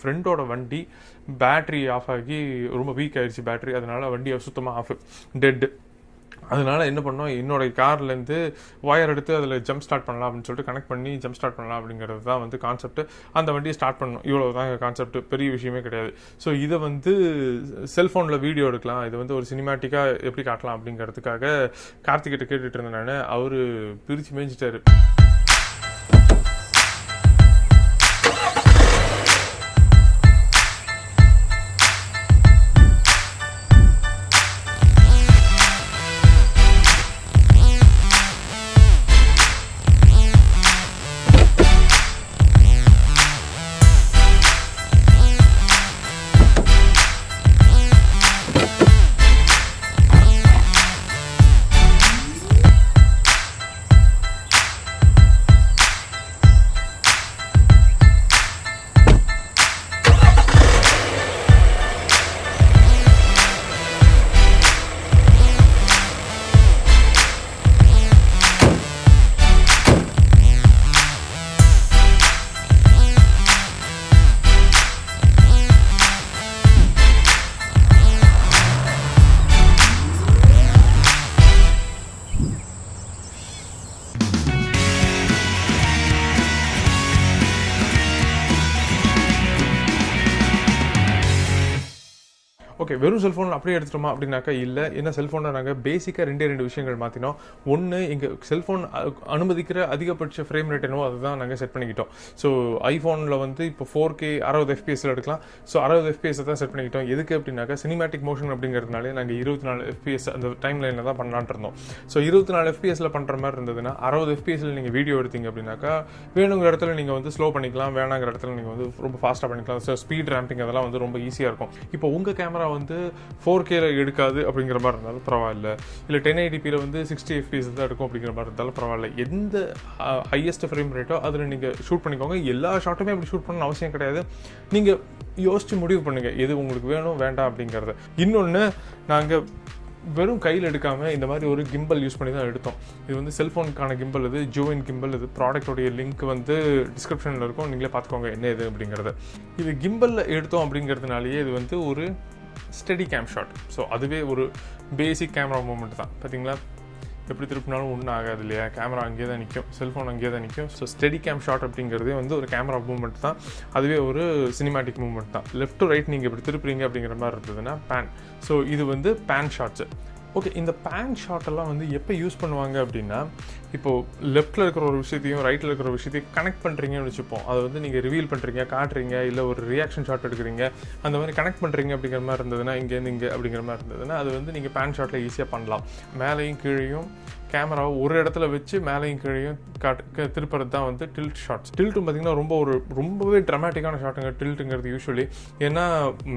ஃப்ரெண்டோட வண்டி battery of ஆகி ரொம்ப வீக் ஆயிடுச்சு பேட்ரி, அதனால வண்டி சுத்தமாக ஆஃப் டெட். அதனால என்ன பண்ணோம், என்னோட கார்லேருந்து ஒயர் எடுத்து அதில் ஜம்ப் ஸ்டார்ட் பண்ணலாம் அப்படின்னு சொல்லிட்டு கனெக்ட் பண்ணி ஜம்ப் ஸ்டார்ட் பண்ணலாம் அப்படிங்கிறது தான் வந்து கான்செப்ட். அந்த வண்டியை ஸ்டார்ட் பண்ணணும், இவ்வளோ தான் கான்செப்ட், பெரிய விஷயமே கிடையாது. ஸோ இதை வந்து செல்ஃபோனில் வீடியோ எடுக்கலாம், இது வந்து ஒரு சினிமேட்டிக்காக எப்படி காட்டலாம் அப்படிங்கிறதுக்காக கார்த்திகிட்ட கேட்டுட்டு இருந்தேன் நான். அவர் பிரித்து மேய்ஞ்சிட்டாரு. ஓகே, வெறும் செல்ஃபோன் அப்படியே எடுத்துட்டோமா அப்படின்னாக்கா இல்லை. ஏன்னா செல்ஃபோனில் நாங்கள் பேசிக்காக ரெண்டு விஷயங்கள் மாற்றினோம். ஒன்று, எங்கள் செல்ஃபோன் அனுமதிக்கிற அதிகபட்ச ஃப்ரேம் ரேட் என்னவோ அதுதான் நாங்கள் செட் பண்ணிக்கிட்டோம். ஸோ ஐஃபோனில் வந்து இப்போ 4K 60 FPS எடுக்கலாம். ஸோ 60 FPS தான் செட் பண்ணிக்கிட்டோம். எதுக்கு அப்படின்னாக்கா சினிமேட்டிக் மோஷன் அப்படிங்கிறதுனாலே நாங்கள் 24 FPS அந்த டைம் லைனில் தான் பண்ணலான்ட்டு இருந்தோம். ஸோ 24 FPSல பண்ணுற மாதிரி இருந்ததுன்னா 60 FPSல நீங்கள் வீடியோ எடுத்தீங்க அப்படின்னாக்கா வேணுங்கிற இடத்துல நீங்கள் வந்து ஸ்லோ பண்ணிக்கலாம், வேணாங்கிற இடத்துல நீங்கள் வந்து ரொம்ப ஃபாஸ்ட்டாக பண்ணிக்கலாம். ஸோ ஸ்பீட் ரேம்பிங் அதெல்லாம் வந்து ரொம்ப ஈஸியாக இருக்கும். இப்போ உங்கள் கேமரா வந்து 4Kல எடுக்காது அப்படிங்கிற மாதிரி இருந்தாலும் பரவாயில்ல, இல்லை 1080pல வந்து 60 FPS தான் எடுக்கும் அப்படிங்கிற மாதிரி இருந்தாலும் பரவாயில்ல. எந்த ஹையஸ்ட் ஃப்ரேம் ரேட்டோ அதில் நீங்கள் ஷூட் பண்ணிக்கோங்க. எல்லா ஷாட்டுமே அப்படி ஷூட் பண்ணணும்னு அவசியம் கிடையாது. நீங்கள் யோசிச்சு முடிவு பண்ணுங்க எது உங்களுக்கு வேணும் வேண்டாம் அப்படிங்கிறத. இன்னொன்று, நாங்கள் வெறும் கையில் எடுக்காமல் இந்த மாதிரி ஒரு கிம்பல் யூஸ் பண்ணி தான் எடுத்தோம். இது வந்து செல்ஃபோனுக்கான கிம்பல், இது ஜூவின் கிம்பல். இது ப்ராடக்டோடைய லிங்க் வந்து டிஸ்கிரிப்ஷனில் இருக்கும், நீங்களே பார்த்துக்கோங்க என்ன இது அப்படிங்கிறத. இது கிம்பலில் எடுத்தோம் அப்படிங்கிறதுனாலேயே இது வந்து ஒரு ஸ்டெடி கேம் ஷாட். ஸோ அதுவே ஒரு பேசிக் கேமரா மூமெண்ட் தான். பார்த்தீங்களா, எப்படி திருப்பினாலும் ஒன்றும் ஆகாது இல்லையா, கேமரா அங்கேயே தான் நிற்கும், செல்ஃபோன் அங்கேயே தான் நிற்கும். ஸோ ஸ்டெடி கேம் ஷாட் அப்படிங்கிறதே வந்து ஒரு கேமரா மூவ்மெண்ட் தான், அதுவே ஒரு சினிமேட்டிக் மூவ்மெண்ட் தான். லெஃப்ட் டு ரைட் நீங்கள் இப்படி திருப்புறீங்க அப்படிங்கிற மாதிரி இருந்ததுன்னா பேன். ஸோ இது வந்து பேன் ஷாட்ஸு. ஓகே, இந்த பேன் ஷாட்டெல்லாம் வந்து எப்போ யூஸ் பண்ணுவாங்க அப்படின்னா, இப்போது லெஃப்ட்டில் இருக்கிற ஒரு விஷயத்தையும் ரைட்டில் இருக்கிற ஒரு விஷயத்தையும் கனெக்ட் பண்ணுறீங்கன்னு வச்சுப்போம். அதை வந்து நீங்கள் ரிவீல் பண்ணுறீங்க, காட்டுறீங்க, இல்லை ஒரு ரியாக்ஷன் ஷாட் எடுக்கிறீங்க, அந்த மாதிரி கனெக்ட் பண்ணுறீங்க அப்படிங்கிற மாதிரி இருந்ததுன்னா, இங்கேருந்து இங்கே அப்படிங்கிற மாதிரி இருந்ததுன்னா அது வந்து நீங்கள் பேன் ஷாட்டில் ஈஸியாக பண்ணலாம். மேலேயும் கீழேயும் கேமராவை ஒரு இடத்துல வச்சு மேலேயும் கீழேயும் திருப்புறது தான் வந்து டில்ட் ஷாட்ஸ். டில்ட்டும் பார்த்திங்கன்னா ரொம்பவே ட்ராமேட்டிக்கான ஷாட்டுங்க டில்ட்டுங்கிறது யூஸ்வலி. ஏன்னா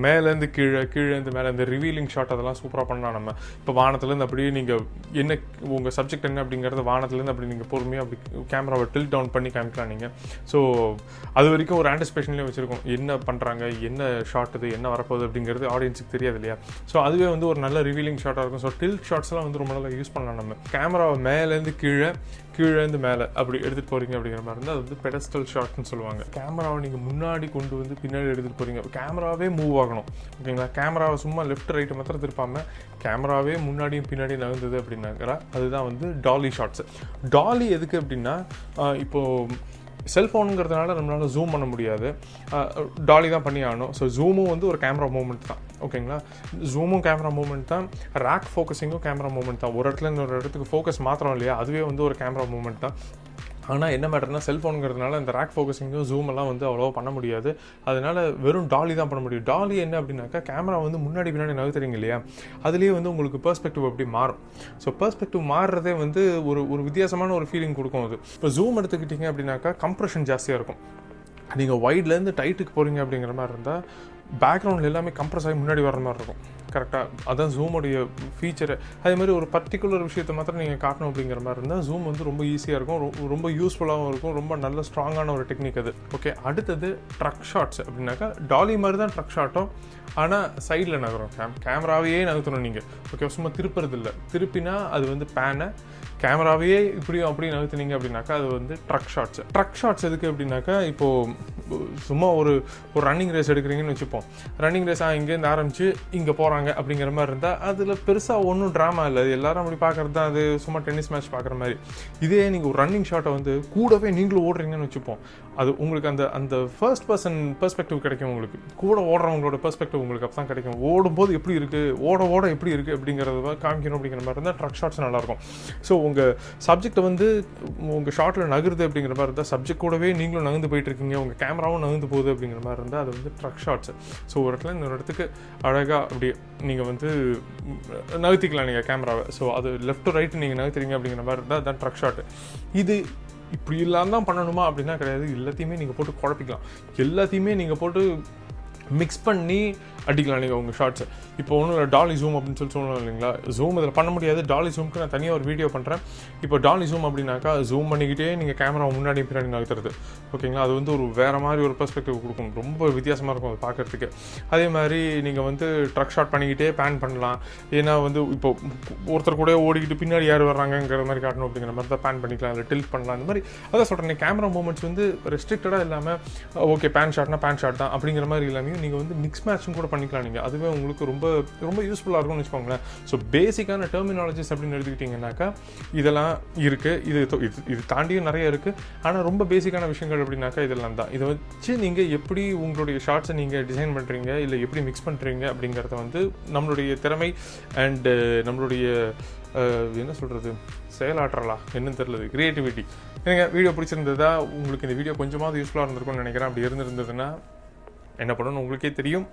மேலேருந்து கீழேருந்து மேலே இந்த ரிவீலிங் ஷாட் அதெல்லாம் சூப்பராக பண்ணலாம். நம்ம இப்போ வானத்துலேருந்து அப்படியே நீங்கள் என்ன உங்கள் சப்ஜெக்ட் என்ன அப்படிங்கிறத வானத்துலேருந்து அப்படி நீங்கள் பொறுமையாக அப்படி கேமராவை டில்ட் டவுன் பண்ணி காமிக்கலாம் நீங்கள். ஸோ அது வரைக்கும் ஒரு ஆன்டிசிபேஷன்லேயே வச்சுருக்கோம், என்ன பண்ணுறாங்க, என்ன ஷாட் இது, என்ன வரப்போகுது அப்படிங்கிறது ஆடியன்ஸுக்கு தெரியாது இல்லையா. ஸோ அதுவே வந்து ஒரு நல்ல ரிவீலிங் ஷாட்டாக இருக்கும். ஸோ டில்ட் ஷாட்ஸ்லாம் வந்து ரொம்ப நல்லா யூஸ் பண்ணலாம். நம்ம கேமராவை மேலேருந்து கீழேருந்து மேலே அப்படி எடுத்துகிட்டு போகிறீங்க அப்படிங்கிற மாதிரி இருந்தால் அது வந்து பெடஸ்டல் ஷாட்னு சொல்லுவாங்க. கேமராவை நீங்கள் முன்னாடி கொண்டு வந்து பின்னாடி எடுத்துகிட்டு போகிறீங்க, கேமராவே மூவ் ஆகணும் ஓகேங்களா. கேமராவை சும்மா லெஃப்ட் ரைட்டு மாத்திரம் திருப்பாமல் கேமராவே முன்னாடியும் பின்னாடி நகர்ந்தது அப்படின்னாக்கிறா அதுதான் வந்து டாலி ஷாட்ஸு. டாலி எதுக்கு அப்படின்னா, இப்போது செல்ஃபோனுங்கிறதுனால நம்மளால் ஜூம் பண்ண முடியாது, டாலி தான் பண்ணி ஆகணும். ஸோ ஜூமும் வந்து ஒரு கேமரா மூவ்மெண்ட் தான் ஓகேங்களா. ஜூமும் கேமரா மூவ்மெண்ட் தான், ரேக் ஃபோக்கஸிங்கும் கேமரா மூவ்மெண்ட் தான். ஒரு இடத்துல இன்னொரு இடத்துக்கு ஃபோக்கஸ் மாத்திரம் இல்லையா, அதுவே வந்து ஒரு கேமரா மூவ்மெண்ட் தான். ஆனால் என்ன மேட்டர்னா செல்ஃபோனுங்கிறதுனால இந்த ரேக் ஃபோக்கஸிங்கும் ஜூம் எல்லாம் வந்து அவ்வளோவா பண்ண முடியாது. அதனால வெறும் டாலி தான் பண்ண முடியும். டாலி என்ன அப்படின்னாக்கா, கேமரா வந்து முன்னாடி பின்னாடி நகர்த்துறீங்க இல்லையா, அதுலேயே வந்து உங்களுக்கு பெர்ஸ்பெக்டிவ் அப்படி மாறும். ஸோ பெர்ஸ்பெக்டிவ் மாறுறதே வந்து ஒரு வித்தியாசமான ஒரு ஃபீலிங் கொடுக்கும். அது இப்போ ஜூம் எடுத்துக்கிட்டிங்க அப்படின்னாக்கா கம்ப்ரெஷன் ஜாஸ்தியாக இருக்கும். நீங்கள் வைட்லேருந்து டைட்டுக்கு போகிறீங்க அப்படிங்கிற மாதிரி இருந்தால் பேக்ரவுண்டில் எல்லாமே கம்ப்ரஸ் ஆகி முன்னாடி வர மாதிரி இருக்கும். கரெக்டாக அதான் ஜூமுடைய ஃபீச்சரு. அதே மாதிரி ஒரு பர்டிகுலர் விஷயத்தை மாத்திரம் நீங்கள் காட்டணும் அப்படிங்கிற மாதிரி இருந்தால் ஜூம் வந்து ரொம்ப ஈஸியாக இருக்கும், ரொம்ப யூஸ்ஃபுல்லாகவும் இருக்கும், ரொம்ப நல்ல ஸ்ட்ராங்கான ஒரு டெக்னிக் அது. ஓகே, அடுத்தது ட்ரக் ஷாட்ஸ் அப்படின்னாக்கா டாலி மாதிரி தான் ட்ரக் ஷாட்டும், ஆனால் சைடில் நகரும். கேமராவையே நகர்த்தணும் நீங்கள். ஓகே, சும்மா திருப்புறது இல்லை. திருப்பினா அது வந்து பேனை, கேமராவையே இப்படியும் அப்படி நகர்த்தினீங்க அப்படின்னாக்கா அது வந்து ட்ரக் ஷாட்ஸ். ட்ரக் ஷாட்ஸ் எதுக்கு அப்படின்னாக்கா, இப்போது சும்மா ஒரு ரன்னிங் ரேஸ் எடுக்கிறீங்கன்னு வச்சுப்போம். ரன்னிங் ரேஸ் இங்கேருந்து ஆரம்பித்து இங்கே போகிறாங்க அப்படிங்கிற மாதிரி இருந்தால் அதில் பெருசாக ஒன்றும் ட்ராமா இல்லை. அது எல்லாரும் அப்படி பார்க்குறது தான், அது சும்மா டென்னிஸ் மேட்ச் பார்க்குற மாதிரி. இதே நீங்கள் ஒரு ரன்னிங் ஷாட்டை வந்து கூடவே நீங்களும் ஓடுறீங்கன்னு வச்சுப்போம், அது உங்களுக்கு அந்த ஃபர்ஸ்ட் பர்சன் பெர்ஸ்பெக்டிவ் கிடைக்கும். உங்களுக்கு கூட ஓடுறவங்களோட பெர்ஸ்பெக்டிவ் உங்களுக்கு அப்போ தான் கிடைக்கும். ஓடும்போது எப்படி இருக்குது, ஓட எப்படி இருக்குது அப்படிங்கிறத காமிக்கணும் அப்படிங்கிற மாதிரி இருந்தால் ட்ரக் ஷாட்ஸ் நல்லாயிருக்கும். ஸோ உங்கள் சப்ஜெக்ட் வந்து உங்கள் ஷாட்டில் நகருது அப்படிங்கிற மாதிரி இருந்தால், சப்ஜெக்ட் கூடவே நீங்களும் நகர்ந்து போயிட்டுருக்கீங்க, உங்கள் கேமராவும் நகர்ந்து போகுது அப்படிங்கிற மாதிரி இருந்தால் அது வந்து ட்ரக் ஷாட்ஸ். ஸோ ஒரு இடத்துல இந்த இடத்துக்கு அழகாக அப்படி நீங்கள் வந்து நகர்த்திக்கலாம் நீங்கள் கேமராவை. ஸோ அது லெஃப்ட் டு ரைட்டு நீங்கள் நகர்த்துறீங்க அப்படிங்கிற மாதிரி இருந்தால் அதுதான் ட்ரக் ஷாட்டு. இது இப்படி இல்லாமல் தான் பண்ணணுமா அப்படின்னா கிடையாது. எல்லாத்தையுமே நீங்கள் போட்டு குழப்பிக்கலாம், எல்லாத்தையுமே நீங்கள் போட்டு மிக்ஸ் பண்ணி அடிக்கலாம் நீங்கள் உங்கள் ஷார்ட்ஸை. இப்போ ஒன்றும் இல்லை, டாலி ஜூம் அப்படின்னு சொல்லணும் இல்லைங்களா. ஜூம் இதில் பண்ண முடியாது, டாலி ஜூமுக்கு நான் தனியாக ஒரு வீடியோ பண்ணுறேன். இப்போ டாலி ஜூம் அப்படின்னாக்கா ஜூம் பண்ணிக்கிட்டே நீங்கள் கேமரா முன்னாடி பின்னாடி நகர்த்துறது. ஓகேங்களா, அது வந்து ஒரு வேறு மாதிரி ஒரு பெர்ஸ்பெக்டிவ் கொடுக்கும், ரொம்ப வித்தியாசமாக இருக்கும் அது பார்க்குறதுக்கு. அதே மாதிரி நீங்கள் வந்து ட்ரக் ஷாட் பண்ணிக்கிட்டே பேன் பண்ணலாம். ஏன்னா வந்து இப்போ ஒருத்தர் கூட ஓடிக்கிட்டு பின்னாடி யார் வர்றாங்கிற மாதிரி காட்டணும் அப்படிங்கிற மாதிரி தான் பேன் பண்ணிக்கலாம், இல்லை டில்ட் பண்ணலாம். இந்த மாதிரி அதான் சொல்கிறேன், கேமரா மூமெண்ட்ஸ் வந்து ரெஸ்ட்ரிக்டடாக இல்லாமல் ஓகே பேன் ஷாட்னா பேன் ஷாட் தான் அப்படிங்கிற மாதிரி இல்லாமல் நீங்கள் வந்து மிக்ஸ் மேட்சும் கூட பண்ணிக்கலாம் நீங்கள். அதுவே உங்களுக்கு ரொம்ப ரொம்ப யூஸ்ஃபுல்லாக இருக்கும்னு வச்சுக்கோங்களேன். ஸோ பேசிக்கான டெர்மினாலஜிஸ் அப்படின்னு எடுத்துக்கிட்டிங்கன்னாக்கா இதெல்லாம் இருக்குது. இது தாண்டியும் நிறைய இருக்குது. ஆனால் ரொம்ப பேசிக்கான விஷயங்கள் அப்படின்னாக்கா இதெல்லாம் தான். இதை வச்சு நீங்கள் எப்படி உங்களுடைய ஷார்ட்ஸை நீங்கள் டிசைன் பண்ணுறீங்க, இல்லை எப்படி மிக்ஸ் பண்ணுறீங்க அப்படிங்கிறத வந்து நம்மளுடைய திறமை அண்டு நம்மளுடைய என்ன சொல்கிறது, செயலாற்றலா என்னன்னு தெரியல, கிரியேட்டிவிட்டி. எனக்கு வீடியோ பிடிச்சிருந்ததா, உங்களுக்கு இந்த வீடியோ கொஞ்சமாவது யூஸ்ஃபுல்லாக இருந்திருக்கும்னு நினைக்கிறேன். அப்படி இருந்திருந்ததுன்னா என்ன பண்ணணும்னு உங்களுக்கே தெரியும்.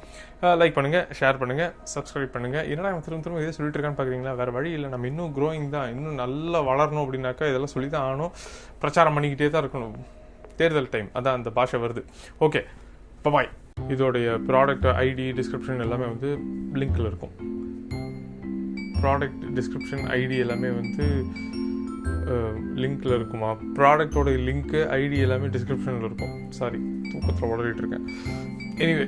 லைக் பண்ணுங்கள், ஷேர் பண்ணுங்கள், சப்ஸ்கிரைப் பண்ணுங்கள். என்னடா திரும்ப இதே சொல்லிட்டு இருக்கான்னு பார்க்குறீங்களா? வேறு வழி இல்லை, நம்ம இன்னும் க்ரோயிங் தான், இன்னும் நல்லா வளரணும் அப்படின்னாக்கா இதெல்லாம் சொல்லி தான் ஆகணும். பிரச்சாரம் பண்ணிக்கிட்டே தான் இருக்கணும். தேர்தல் டைம் அதான் அந்த பாஷை வருது. ஓகே, பாய். இதோடைய ப்ராடக்ட் ஐடி டிஸ்கிரிப்ஷன் எல்லாமே வந்து லிங்க்கில் இருக்கும். ப்ராடக்ட் டிஸ்கிரிப்ஷன் ஐடி எல்லாமே வந்து லிங்க்கில் இருக்குமா? ப்ராடக்டோட லிங்க்கு ஐடி எல்லாமே டிஸ்கிரிப்ஷனில் இருக்கும். சாரி, தூக்கத்தில் உளறிட்டு இருக்கேன். எனிவே